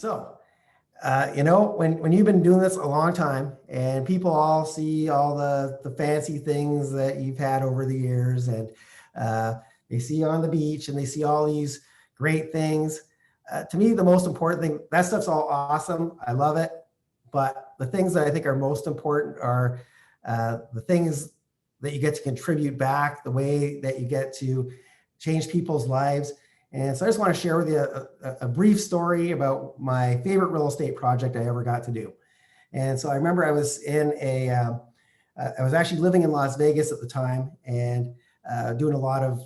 So, when you've been doing this a long time and people all see all the fancy things that you've had over the years, and uh, they see you on the beach and they see all these great things. To me, the most important thing, that stuff's all awesome. I love it. But the things that I think are most important are the things that you get to contribute back, the way that you get to change people's lives. And so I just want to share with you a brief story about my favorite real estate project I ever got to do. And so I remember I was I was actually living in Las Vegas at the time and doing a lot of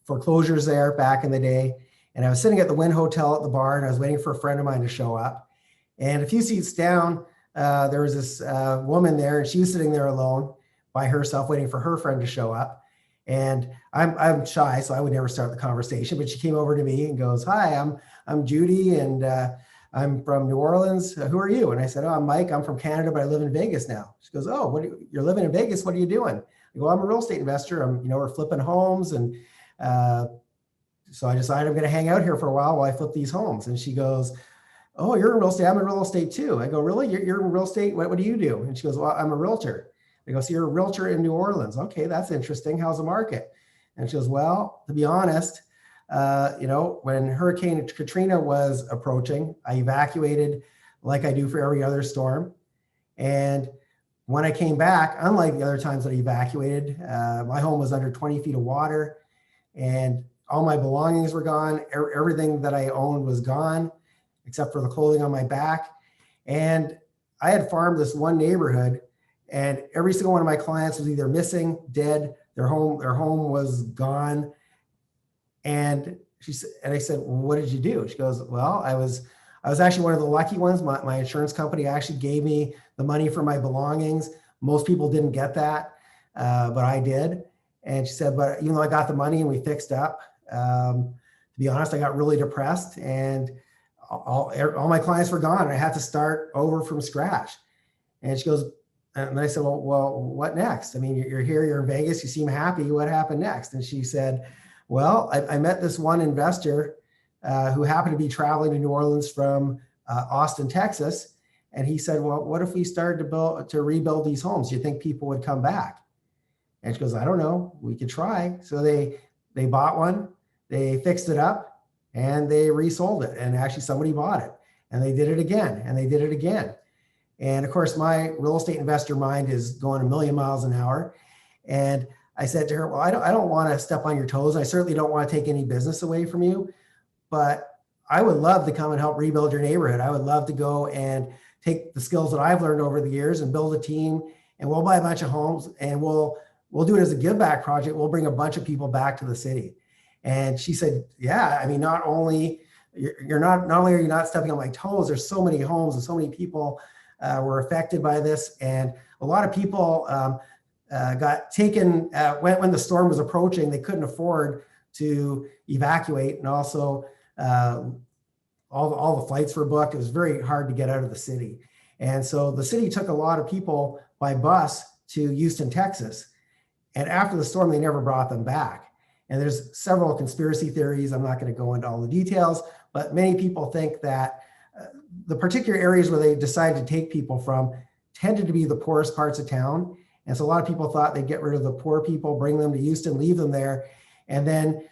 foreclosures there back in the day. And I was sitting at the Wynn Hotel at the bar, and I was waiting for a friend of mine to show up. And a few seats down, there was this woman there, and she was sitting there alone by herself, waiting for her friend to show up. And I'm shy, so I would never start the conversation. But she came over to me and goes, "Hi, I'm Judy, and I'm from New Orleans. Who are you?" And I said, "Oh, I'm Mike. I'm from Canada, but I live in Vegas now." She goes, "Oh, you're living in Vegas? What are you doing?" I go, "I'm a real estate investor. We're flipping homes, and so I decided I'm going to hang out here for a while I flip these homes." And she goes, "Oh, you're in real estate. I'm in real estate too." I go, "Really? You're in real estate? What do you do?" And she goes, "Well, I'm a realtor." I go, "So you're a realtor in New Orleans? Okay, that's interesting. How's the market?" And she goes, "Well, to be honest, when Hurricane Katrina was approaching, I evacuated like I do for every other storm. And when I came back, unlike the other times that I evacuated, my home was under 20 feet of water, and all my belongings were gone. Everything that I owned was gone, except for the clothing on my back. And I had farmed this one neighborhood, and every single one of my clients was either missing, dead, their home was gone." And I said, "Well, what did you do?" She goes, "Well, I was actually one of the lucky ones. My insurance company actually gave me the money for my belongings. Most people didn't get that, but I did." And she said, "But even though I got the money and we fixed up, to be honest, I got really depressed, and all my clients were gone, and I had to start over from scratch." And she goes, and I said, well, what next? I mean, you're here, you're in Vegas, you seem happy. What happened next? And she said, "Well, I met this one investor who happened to be traveling to New Orleans from Austin, Texas. And he said, well, what if we started to rebuild these homes? Do you think people would come back?" And she goes, "I don't know. We could try." So they bought one, they fixed it up, and they resold it. And actually somebody bought it, and they did it again, and they did it again. And of course, my real estate investor mind is going a million miles an hour. And I said to her, "Well, I don't want to step on your toes. I certainly don't want to take any business away from you, but I would love to come and help rebuild your neighborhood. I would love to go and take the skills that I've learned over the years and build a team, and we'll buy a bunch of homes, and we'll do it as a give back project. We'll bring a bunch of people back to the city." And she said, "Yeah, I mean, not only are you not stepping on my toes, there's so many homes and so many people were affected by this. And a lot of people got taken when the storm was approaching. They couldn't afford to evacuate, and also all the flights were booked. It was very hard to get out of the city. And so the city took a lot of people by bus to Houston, Texas. And after the storm, they never brought them back. And there's several conspiracy theories. I'm not going to go into all the details, but many people think that the particular areas where they decided to take people from tended to be the poorest parts of town. And so a lot of people thought they'd get rid of the poor people, bring them to Houston, leave them there. And then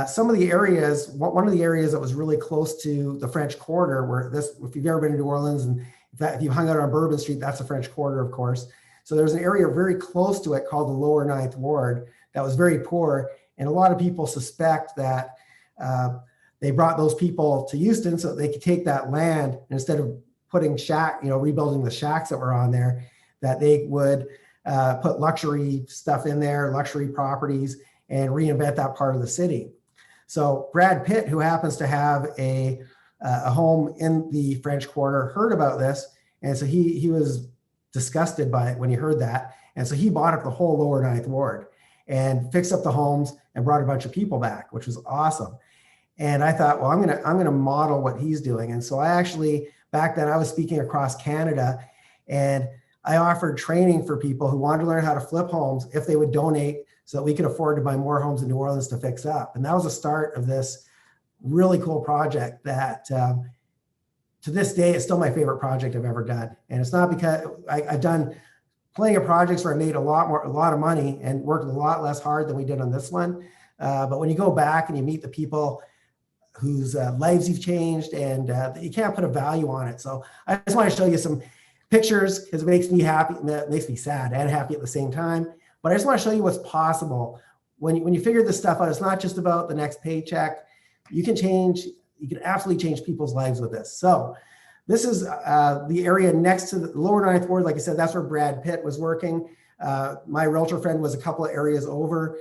some of the areas, one of the areas that was really close to the French Quarter, if you've ever been to New Orleans, and if you hung out on Bourbon Street, that's the French Quarter, of course. So there's an area very close to it called the Lower Ninth Ward that was very poor. And a lot of people suspect that they brought those people to Houston so that they could take that land, and instead of putting rebuilding the shacks that were on there, that they would put luxury stuff in there, luxury properties, and reinvent that part of the city. So Brad Pitt, who happens to have a home in the French Quarter, heard about this. And so he was disgusted by it when he heard that. And so he bought up the whole Lower Ninth Ward and fixed up the homes and brought a bunch of people back, which was awesome. And I thought, well, I'm gonna model what he's doing. And so I actually, back then I was speaking across Canada, and I offered training for people who wanted to learn how to flip homes if they would donate so that we could afford to buy more homes in New Orleans to fix up. And that was the start of this really cool project that, to to this day, it's still my favorite project I've ever done. And it's not because I've done plenty of projects where I made a lot of money and worked a lot less hard than we did on this one. But when you go back and you meet the people whose lives you've changed, and you can't put a value on it. So I just want to show you some pictures because it makes me happy, it makes me sad and happy at the same time. But I just want to show you what's possible. When you figure this stuff out, it's not just about the next paycheck. You can absolutely change people's lives with this. So this is the area next to the lower Ninth Ward. Like I said, that's where Brad Pitt was working. My realtor friend was a couple of areas over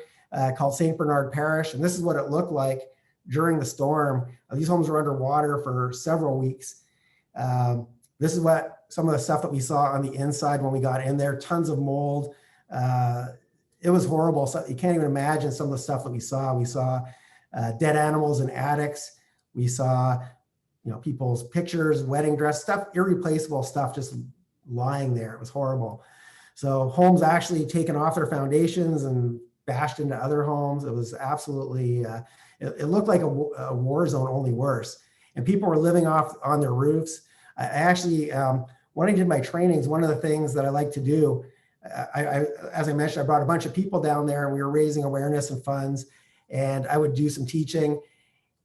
called St. Bernard Parish. And this is what it looked like during the storm. These homes were underwater for several weeks. This is what some of the stuff that we saw on the inside when we got in there, tons of mold. It was horrible. So you can't even imagine some of the stuff that we saw. We saw dead animals in attics. We saw, people's pictures, wedding dress stuff, irreplaceable stuff just lying there. It was horrible. So homes actually taken off their foundations and bashed into other homes. It was absolutely, it looked like a war zone, only worse. And people were living off on their roofs. I actually, when I did my trainings, one of the things that I like to do, as I mentioned, I brought a bunch of people down there and we were raising awareness and funds, and I would do some teaching,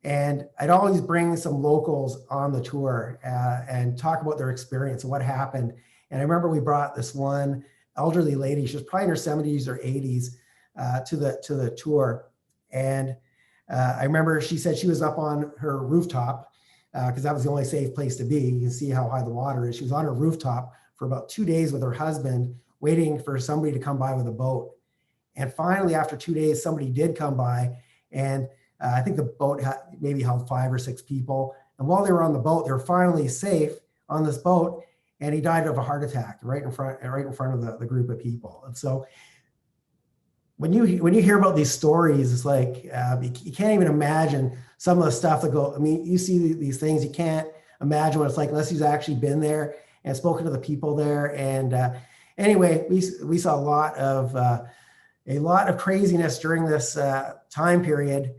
and I'd always bring some locals on the tour and talk about their experience and what happened. And I remember we brought this one elderly lady, she was probably in her 70s or 80s, to the tour. And I remember she said she was up on her rooftop because that was the only safe place to be. You can see how high the water is. She was on her rooftop for about 2 days with her husband, waiting for somebody to come by with a boat. And finally, after 2 days, somebody did come by, and I think the boat maybe held 5 or 6 people. And while they were on the boat, they were finally safe on this boat, and he died of a heart attack right in front of the group of people. And so when you hear about these stories, it's like you can't even imagine some of the stuff that go. I mean, you see these things, you can't imagine what it's like unless you've actually been there and spoken to the people there. And anyway, we saw a lot of craziness during this time period,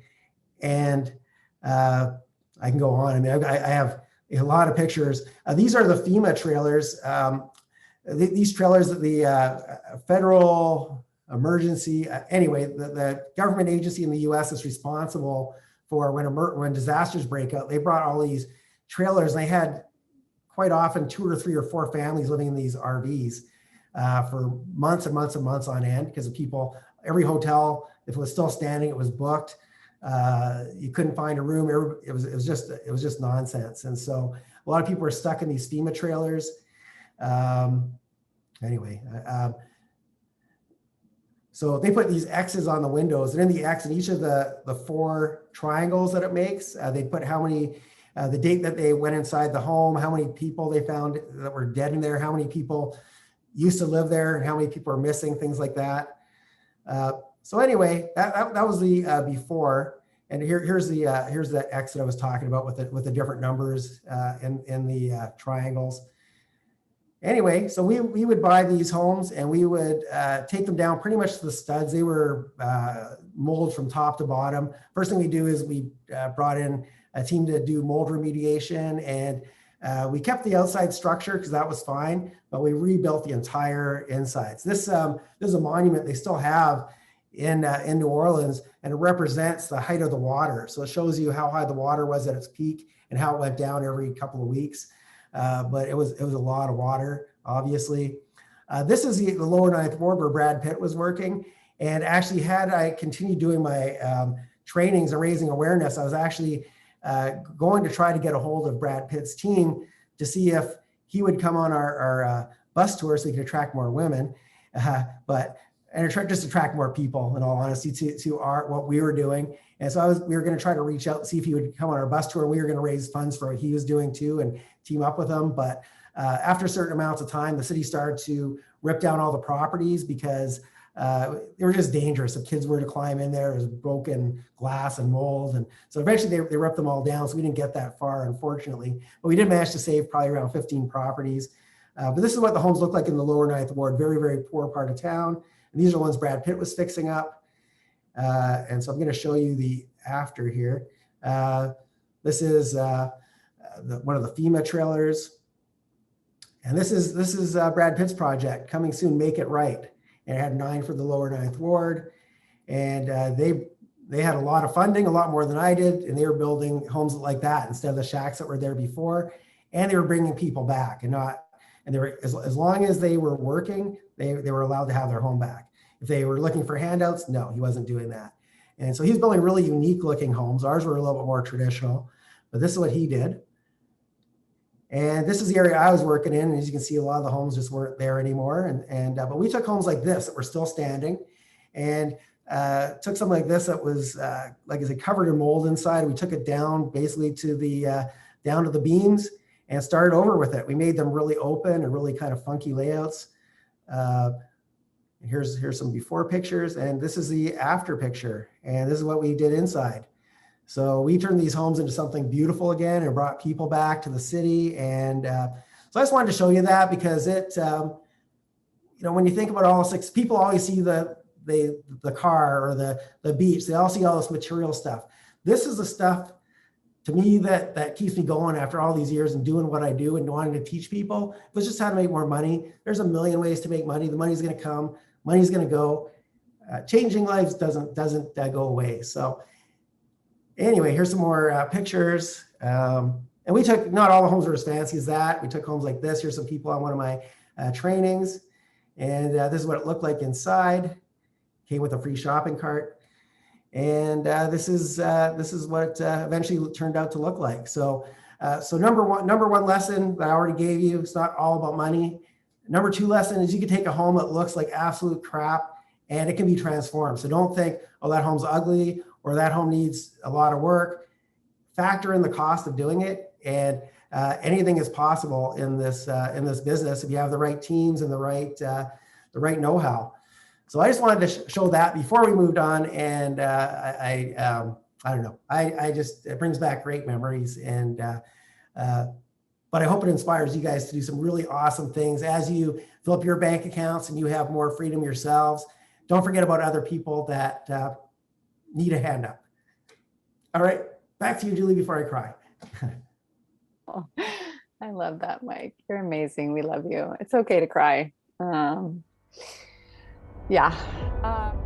and I can go on. I mean, I have a lot of pictures. These are the FEMA trailers. These trailers that the federal emergency, anyway, the government agency in the U.S. is responsible for when disasters break out. They brought all these trailers, and they had quite often 2 or 3 or 4 families living in these RVs for months and months and months on end, because of people. Every hotel, if it was still standing, it was booked. You couldn't find a room. It was just nonsense. And so a lot of people were stuck in these FEMA trailers. So they put these X's on the windows, and in the X, in each of the 4 triangles that it makes, they put how many, the date that they went inside the home, how many people they found that were dead in there, how many people used to live there, and how many people are missing, things like that. So anyway, that was the before, and here's the X that I was talking about with the different numbers in the triangles. Anyway, so we would buy these homes, and we would take them down pretty much to the studs. They were mold from top to bottom. First thing we do is we brought in a team to do mold remediation, and we kept the outside structure because that was fine, but we rebuilt the entire insides. This is a monument they still have in New Orleans, and it represents the height of the water. So it shows you how high the water was at its peak and how it went down every couple of weeks. But it was a lot of water, obviously. This is the lower Ninth Ward where Brad Pitt was working. And actually, had I continued doing my trainings and raising awareness, I was actually going to try to get a hold of Brad Pitt's team to see if he would come on our bus tour so he could attract more women, and just attract more people, in all honesty, to what we were doing. And so we were going to try to reach out and see if he would come on our bus tour. We were going to raise funds for what he was doing too and team up with him. But after certain amounts of time, the city started to rip down all the properties because they were just dangerous. If kids were to climb in there, there was broken glass and mold. And so eventually they ripped them all down. So we didn't get that far, unfortunately. But we did manage to save probably around 15 properties. But this is what the homes look like in the lower Ninth Ward, very, very poor part of town. And these are the ones Brad Pitt was fixing up. And so I'm going to show you the after here. This is one of the FEMA trailers. And this is Brad Pitt's project, coming soon, Make It Right. And it had 9 for the lower 9th Ward. And they had a lot of funding, a lot more than I did. And they were building homes like that instead of the shacks that were there before. And they were bringing people back, and they were, as long as they were working, they were allowed to have their home back. If they were looking for handouts, no, he wasn't doing that. And so he's building really unique looking homes. Ours were a little bit more traditional, but this is what he did. And this is the area I was working in. And as you can see, a lot of the homes just weren't there anymore. But we took homes like this that were still standing, and took something like this that was, like I said, covered in mold inside. We took it down basically to the, down to the beams and started over with it. We made them really open and really kind of funky layouts. Here's some before pictures, and this is the after picture. And this is what we did inside. So we turned these homes into something beautiful again and brought people back to the city. And so I just wanted to show you that because it, when you think about all this, people always see the car or the beach. They all see all this material stuff. This is the stuff to me that keeps me going after all these years and doing what I do and wanting to teach people. It was just how to make more money. There's a million ways to make money. The money's going to come, money's going to go. Changing lives doesn't go away. So anyway, here's some more pictures. And we took, not all the homes were as fancy as that. We took homes like this. Here's some people on one of my trainings. And this is what it looked like inside. Came with a free shopping cart. And this is what it eventually turned out to look like. So, number one lesson that I already gave you, it's not all about money. Number 2 lesson is you can take a home that looks like absolute crap and it can be transformed. So don't think, oh, that home's ugly or that home needs a lot of work. Factor in the cost of doing it, and anything is possible in this business if you have the right teams and the right know-how. So I just wanted to show that before we moved on, and I don't know. It brings back great memories, and but I hope it inspires you guys to do some really awesome things as you fill up your bank accounts and you have more freedom yourselves. Don't forget about other people that need a hand up. All right, back to you, Julie, before I cry. Oh, I love that, Mike. You're amazing. We love you. It's okay to cry. Yeah.